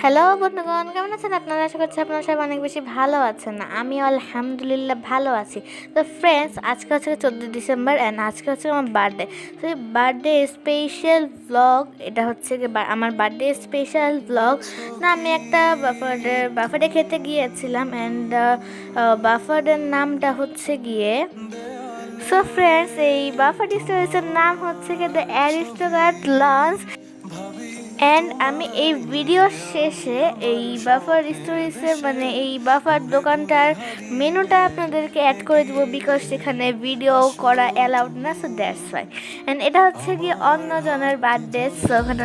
Hello বন্ধুগণ, কেমন আছেন আপনারা? আশা করছি আপনারা সবাই অনেক বেশি ভালো আছেন। আমি আলহামদুলিল্লাহ ভালো আছি। তো ফ্রেন্ডস, আজকে হচ্ছে 14 ডিসেম্বর অ্যান্ড আজকে হচ্ছে আমার বার্থডে। তো এই বার্থডে স্পেশাল ব্লগ, এটা হচ্ছে আমার বার্থডে স্পেশাল ব্লগ না। আমি একটা বাফার্ডে খেতে গিয়েছিলাম অ্যান্ড বাফার্ডের নামটা হচ্ছে গিয়ে সো ফ্রেন্ডস, এই বাফার্ড স্টোরিজের নাম হচ্ছে গিয়ে দ্য অ্যারিস্টোক্র্যাট লঞ্চ। অ্যান্ড আমি এই ভিডিও শেষে এই বাফার স্টোরিজের এই বাফার দোকানটার মেনুটা আপনাদেরকে অ্যাড করে দেবো, বিকজ সেখানে ভিডিও করা অ্যালাউড না, সো দ্যাটস ওয়াই। অ্যান্ড এটা হচ্ছে গিয়ে অন্যজনের বার্থডে, সো ওখানে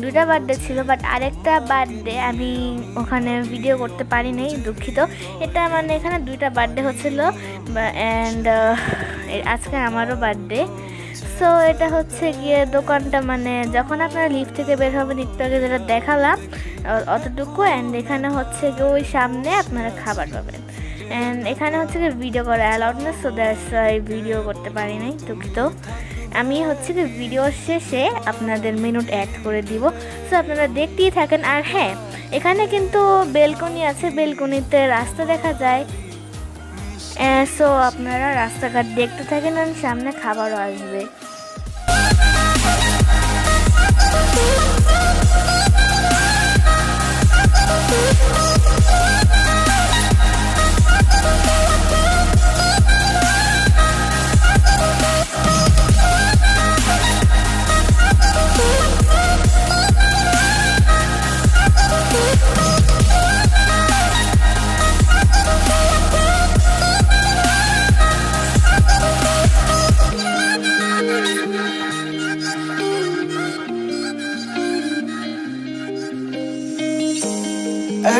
দুইটা বার্থডে ছিল, বাট আরেকটা বার্থডে আমি ওখানে ভিডিও করতে পারি নাই, দুঃখিত। এটা এখানে দুইটা বার্থডে হচ্ছিলো অ্যান্ড আজকে আমারও বার্থডে। সো এটা হচ্ছে গিয়ে দোকানটা যখন আপনারা লিফট থেকে বের হবেন, একটু আগে যেটা দেখালাম অতটুকু। অ্যান্ড এখানে হচ্ছে গিয়ে ওই সামনে আপনারা খাবার পাবেন। অ্যান্ড এখানে হচ্ছে গিয়ে ভিডিও করা অ্যালাউড না, সো দ্যাটস ওয়াই ভিডিও করতে পারি নাই, দুঃখিত। আমি হচ্ছে গিয়ে ভিডিও শেষে আপনাদের মেনুটা অ্যাড করে দিব, সো আপনারা দেখতেই থাকেন। আর হ্যাঁ, এখানে কিন্তু বেলকনি আছে, বেলকনিতে রাস্তা দেখা যায়। সো আপনারা রাস্তাঘাট দেখতে থাকেন আর সামনে খাবারও আসবে।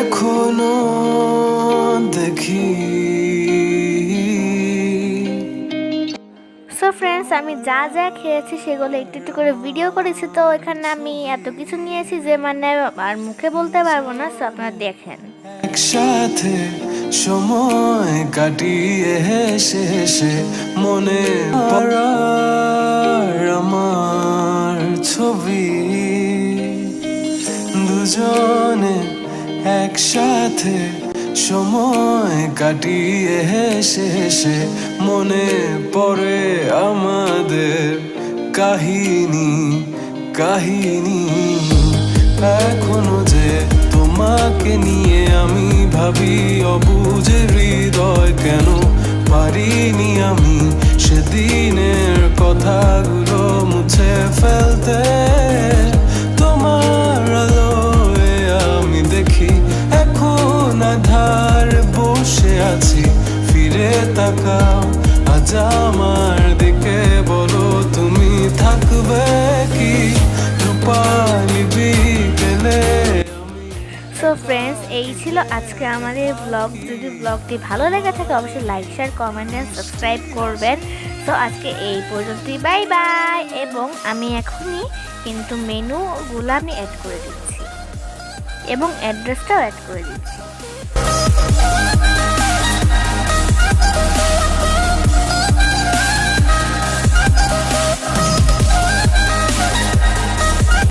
এখনো দেখি। সো ফ্রেন্ডস, আমি যা যা খেয়েছি সেগুলো একটু একটু করে ভিডিও করেছি। তো এখানে আমি এত কিছু নিয়েছি যে আর মুখে বলতে পারবো না, সো আপনারা দেখেন। একসাথে সময় কাটিয়ে হেসে হেসে মনে পড়ার আমার ছবি, দুজনে একসাথে সময় কাটিয়ে হেসে হেসে মনে পড়ে আমাদের কাহিনী কাহিনী। এখনো যে তোমাকে নিয়ে আমি ভাবি, অবুঝে হৃদয় কেন পারিনি আমি সেদিনের কথাগুলো মুছে ফেলতে। তোমার আলোয় আমি দেখি এখন আধার বসে আছি, ফিরে তাকাও আজ আমার দিকে, বলো তুমি থাকবে কি রূপালি বিকেলে। সো ফ্রেন্ডস, এই ছিল আজকে আমার এই ব্লগ। যদি ব্লগটি ভালো লেগে থাকে অবশ্যই like, share, comment and subscribe করবেন। তো আজকে এই পর্যন্তই, বাই বাই। এবং আমি এখনই কিন্তু মেনুগুলো আমি অ্যাড করে দিচ্ছি এবং অ্যাড্রেসটাও অ্যাড করে দিচ্ছি।